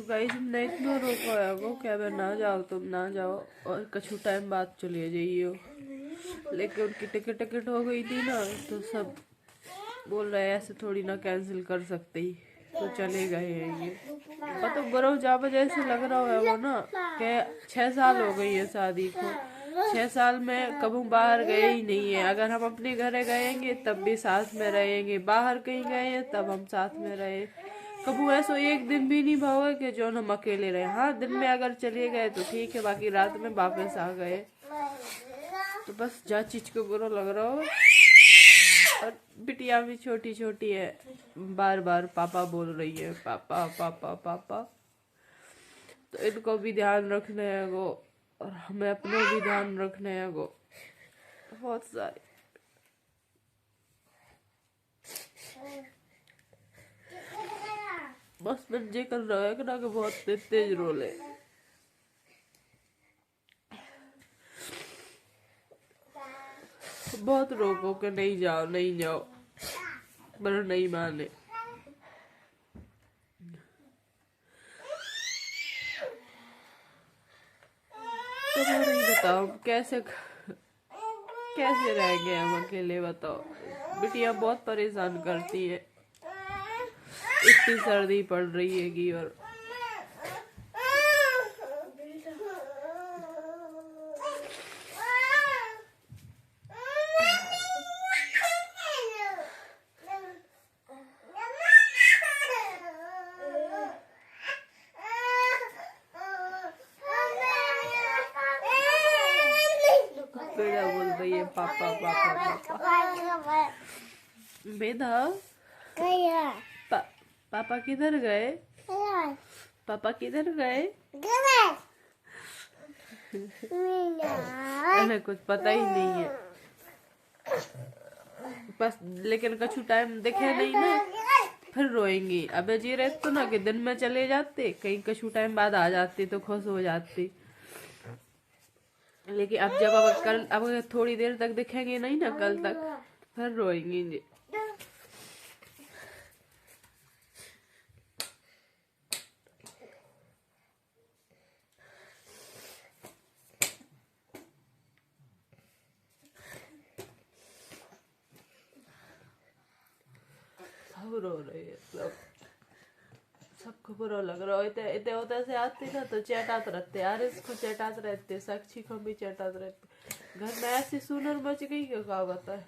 Guys हमने इतना रोका है वो क्या मैं ना जाओ तुम ना जाओ और कछु टाइम बाद चले जाइयो, लेकिन उनकी टिकट हो गई थी ना तो सब बोल रहे ऐसे थोड़ी ना कैंसिल कर सकते ही, तो चले गए हैं ये। पता बरो जा वजह से लग रहा है वो ना कि 6 साल हो गई है शादी को, 6 साल में कभी बाहर गए ही नहीं है। अगर हम अपने घर गएंगे तब भी साथ में रहेंगे, बाहर कहीं गए हैं तब हम साथ में रहे। कबू ऐसा एक दिन भी नहीं भावा कि जो हम अकेले रहे। हाँ दिन में अगर चले गए तो ठीक है, बाकी रात में वापस आ गए। तो बस जा चीज को बुरा लग रहा हो। और बिटिया भी छोटी छोटी है, बार बार पापा बोल रही है, पापा पापा पापा। तो इनको भी ध्यान रखने है वो, और हमें अपने भी ध्यान रखने है वो, बहुत सारे। बस बच्चे कर रहा है ना कि बहुत तेज रोले। बहुत रोको कि नहीं जाओ नहीं जाओ, पर नहीं माने। तुम्हारा ही बताओ कैसे रहेंगे हम अकेले, बताओ। बिटिया बहुत परेशान करती है, इतनी सर्दी पड़ रही हैगी और बेटा बोल रही है पापा पापा पापा। बेटा पापा किधर गए, पापा किधर गए? उन्हें कुछ पता ही नहीं है बस। लेकिन कछु टाइम दिखे नहीं ना फिर रोएंगी। अब ये रहते तो ना कि दिन में चले जाते, कहीं कछु टाइम बाद आ जाते तो खुश हो जाती। लेकिन अब जब अब थोड़ी देर तक दिखेंगे नहीं ना कल तक, फिर रोएंगी जी। सब रो रहे हैं, सबको बुरा लग रहा है। इतने होते से आते ना तो चटाते रहते, यार इसको चटाते रहते, साक्षी को भी चटाते रहते। घर में ऐसी सुनर मच गई कि क्या बताए।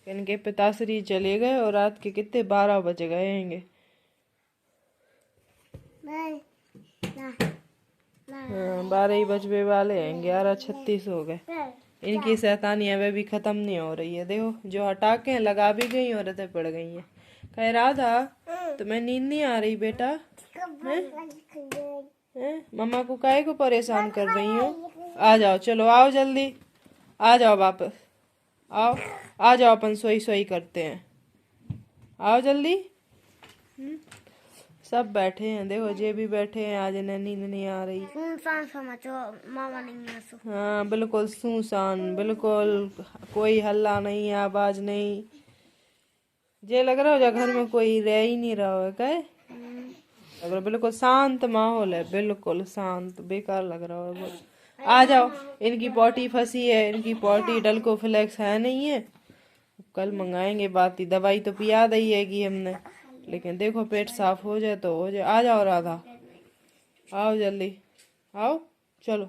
इनके पिताश्री चले गए और रात के कितने 12 बज गए हैंगे। हाँ 12 ही बजने वाले हैं, 11:36 हो गए। इनकी शैतानियां वे भी खत्म नहीं हो रही है। देखो जो हटा के लगा भी गई और औरतें पड़ गई हैं। कह राधा तुम्हें नींद नहीं आ रही बेटा? मम्मा को काहे को परेशान कर रही हो? आ जाओ, चलो आओ जल्दी, आ जाओ वापस, आओ आ जाओ, अपन सोई सोई करते हैं, आओ जल्दी। सब बैठे हैं, देखो जे भी बैठे हैं, आज इन्हें नींद नहीं आ रही। मामा नहीं है। हाँ बिल्कुल सुनसान, बिल्कुल कोई हल्ला नहीं, आवाज नहीं। जे लग रहा हो जा घर में कोई रह ही नहीं रहा है क्या? लग रहा बिल्कुल शांत माहौल है, बिल्कुल शांत, बेकार लग रहा है बहुत। आ जाओ, इनकी पॉटी फंसी है, इनकी पॉटी डल्कोफ्लेक्स है नहीं है, कल मंगाएंगे। बाती दवाई तो पिया दी हैगी हमने, लेकिन देखो पेट साफ हो जाए तो हो जाए। आ जाओ राधा, आओ जल्दी, आओ चलो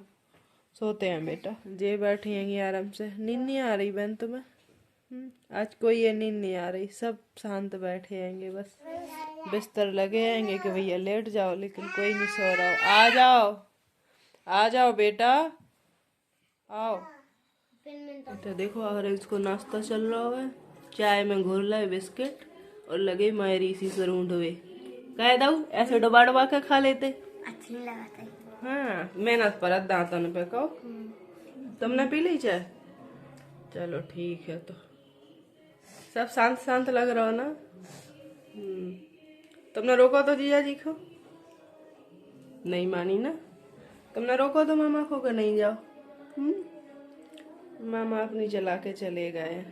सोते हैं बेटा। जे बैठी हैं आराम से। नींद नहीं आ रही बहन तुम्हें? आज कोई ये नींद नहीं आ रही, सब शांत बैठे हैंगे, बस बिस्तर लगे हैंगे कि भैया लेट जाओ, लेकिन कोई नहीं सो रहा। आ जाओ, आ जाओ बेटा, आओ। तो देखो ऑरेंज को नाश्ता चल रहा है, चाय में घोर ला है बिस्किट और लगे मायरी सी सरूंढ हुए। कह दऊ ऐसे डबा डबा के खा लेते, अच्छी नहीं लगाता। हाँ मेहनत पर दांतन पे कहो। तुमने पी ली चाय? चलो ठीक है। तो सब शांत शांत लग रहा हो ना? तुमने रोको तो जीजा जी को, नहीं मानी ना? तुमने रोको तो मामा को कि नहीं जाओ? मामा अपनी चला के चले गए।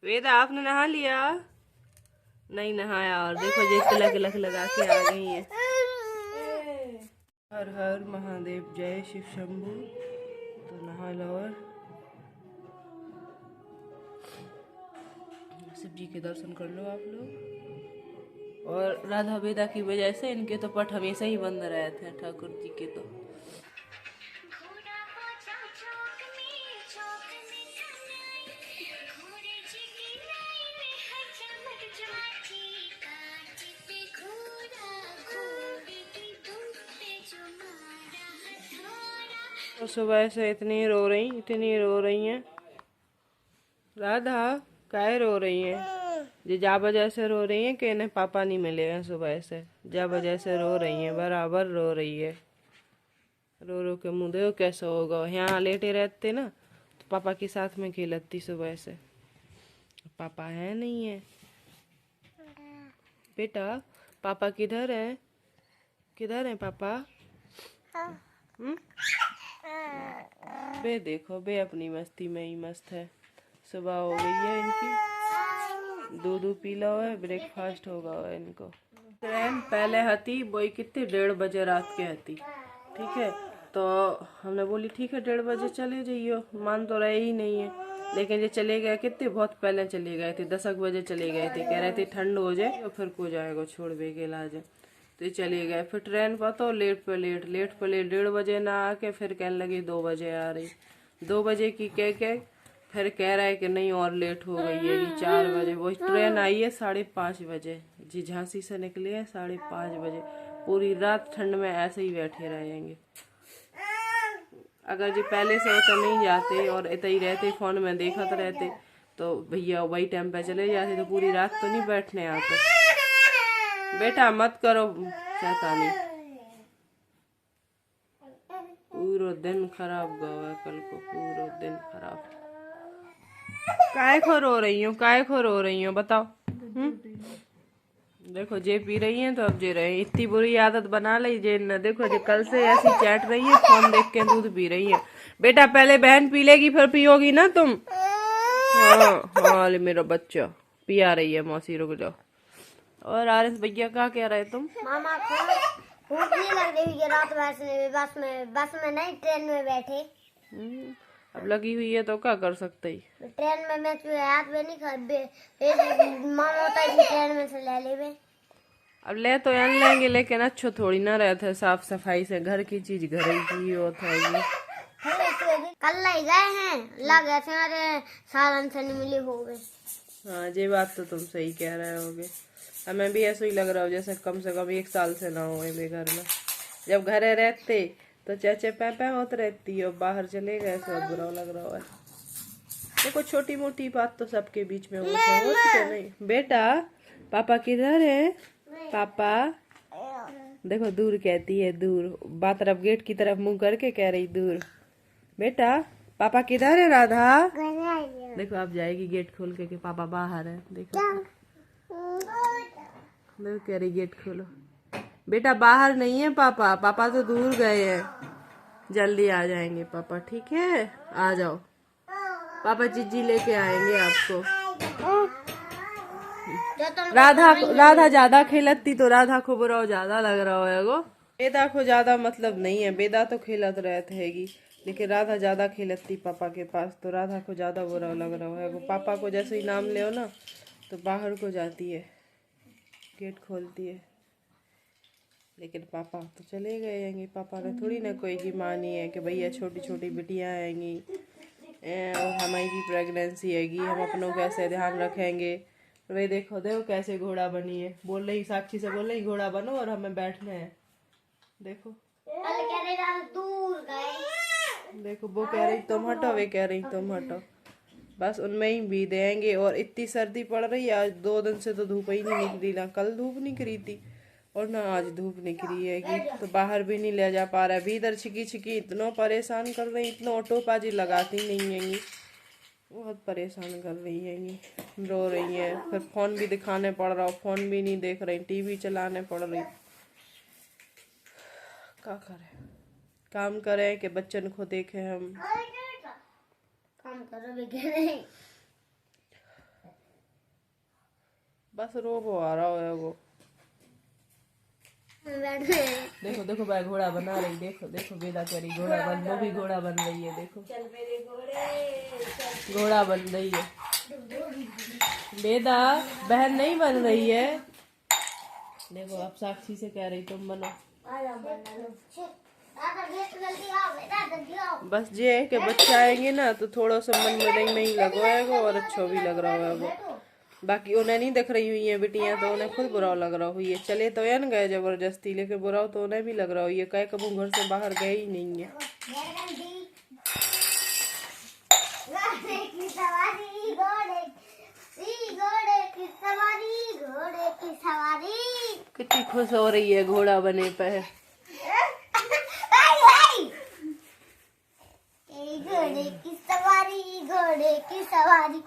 वेदा आपने नहा लिया? नहीं नहाया, और देखो जे तिलक लक लगा के आ गई है। हर हर महादेव, जय शिव शंभू। तो नहा लो और शिव जी के दर्शन कर लो आप लोग। और राधा वेदा की वजह से इनके तो पट हमेशा ही बंद रहे थे ठाकुर जी के। तो तो सुबह से इतनी रो रही हैं। राधा काहे रो रही हैं? जी जा वजह से रो रही हैं कि इन्हें पापा नहीं मिले हैं सुबह से, जा वजह से रो रही हैं, बराबर रो रही है। रो रो के मुँह देखो कैसा होगा। यहाँ लेटे रहते ना तो पापा के साथ में खेलती सुबह से। पापा है नहीं है। बेटा पापा किधर है? किधर है पापा? बे देखो बे अपनी मस्ती में ही मस्त है। सुबह हो गई है इनकी, दूध पी लो है, ब्रेकफास्ट होगा है इनको। ट्रेन पहले हती वही कितने 1:30 बजे रात के हती, ठीक है। तो हमने बोली ठीक है 1:30 बजे चले जाइयो, मान तो रहे ही नहीं है। लेकिन ये चले गए कितने बहुत पहले चले गए थे, 10 बजे चले गए थे। कह रहे थे ठंड हो जाए और फिर को जाएगा छोड़ बेगे लाज। तो चले गए। फिर ट्रेन पर तो लेट पे लेट 1:30 बजे ना आके फिर कहने लगी 2 बजे आ रही। 2 बजे की कह के फिर कह रहा है कि नहीं और लेट हो गई है कि 4 बजे। वो ट्रेन आई है 5:30 बजे जी, झांसी से निकले हैं 5:30 बजे। पूरी रात ठंड में ऐसे ही बैठे रहेंगे। अगर जी पहले से तो नहीं जाते और इतना ही रहते, फोन में देखा तो रहते तो भैया वही टाइम पे चले जाते, तो पूरी रात तो नहीं बैठने आते। बेटा मत करो शैतानी, पूरा दिन खराब गया कल को, पूरा दिन खराब। काय खो रो रही हो बताओ? देखो जे पी रही हैं तो अब जे रहे। इतनी बुरी आदत बना ली जे न, देखो जे कल से ऐसी चैट रही है, फोन देख के दूध पी रही है। बेटा पहले बहन पी लेगी फिर पियोगी ना तुम। हाँ मेरा बच्चा पिया रही है मौसी, रुक जाओ। और आरएस भैया क्या कह रहे तुम? मामा को भूख नहीं लग रही है रात बस में नहीं ट्रेन में बैठे। अब लगी हुई है तो क्या कर सकते ही। ट्रेन में मैं हाथ में नहीं खा मामा होता है ट्रेन में से ले ले। अब ले तो आन लेंगे लेकिन अच्छो थोड़ी ना रहते साफ सफाई से। घर की चीज घर की होता है। कल लाई गए हैं लगे थे सालन से नहीं मिली हो गए। हाँ ये बात तो तुम सही कह रहे होगे। हमें भी ऐसा ही लग रहा हो जैसे कम से कम 1 साल से ना हो मेरे घर में। जब घरे रहते तो चेचे पे होते रहती है, बाहर चले गए तो बुरा लग रहा है। देखो छोटी मोटी बात तो सबके बीच में होती है नहीं। बेटा पापा किधर है? पापा देखो दूर कहती है, दूर बात तरफ गेट की तरफ मुंह करके कह रही दूर। बेटा पापा किधर है? राधा देखो आप जाएगी गेट खोल के कि पापा बाहर है। देखो देखो कह रही गेट खोलो। बेटा बाहर नहीं है पापा, पापा तो दूर गए हैं, जल्दी आ जाएंगे पापा, ठीक है आ जाओ। पापा चिज्जी लेके आएंगे आपको। राधा ज्यादा खेलती तो राधा को बुरा ज्यादा लग रहा है गो। बेदा को ज्यादा मतलब नहीं है, बेदा तो खेलत रहते हैगी, लेकिन राधा ज्यादा खेलती पापा के पास तो राधा को ज्यादा बुरा लग रहा है। वो पापा को जैसे ही नाम ले ना तो बाहर को जाती है, गेट खोलती है। लेकिन पापा तो चले गए हैं। पापा ने थोड़ी ना कोई की मानी है कि भैया छोटी छोटी बिटियाँ आएंगी और हमारी प्रेगनेंसी हैगी, हम अपनों कैसे ध्यान रखेंगे। वे देखो देखो कैसे घोड़ा बनी है, बोल रही साक्षी से बोल रही घोड़ा बनो और हमें बैठने हैं। देखो दूर गए। देखो वो कह रही तुम हटो, वे कह रही तुम हटो, बस उनमें ही भी देंगे। और इतनी सर्दी पड़ रही है आज, 2 दिन से तो धूप ही नहीं निकली ना, कल धूप निकली थी और ना आज धूप निकली है तो बाहर भी नहीं ले जा पा रहा है। भी इधर छिकी छिकी इतना परेशान कर रही, इतना ऑटो पाजी लगाती नहीं है, बहुत परेशान कर रही है, रो रही है। फिर फोन भी दिखाने पड़ रहा, फोन भी नहीं देख रही, टीवी चलाने पड़ रही। क्या करें, काम करें कि बच्चन को देखें हम। काम करो नहीं, बस रोबो आ रहा है वो। देखो देखो भाई घोड़ा बना रही, देखो देखो बेदा करी घोड़ा बन, वो भी घोड़ा बन रही है। देखो घोड़ा बन रही है बेदा, बहन नहीं बन रही है। देखो अब साक्षी से कह रही तुम बनो। बस ये है कि बच्चे आएंगे ना तो थोड़ा सा मन में नहीं लगवाएगा और अच्छा भी लग रहा है। बाकी उन्हें नहीं देख रही हुई है बेटियां तो उन्हें खुद बुरा लग रहा हुई है। चले तो या न गए जबरदस्ती, लेकिन बुरा तो उन्हें भी लग रहा हुई है, कहे कबू घर से बाहर गए ही नहीं है। कितनी खुश हो रही है घोड़ा बने पे। घोड़े की सवारी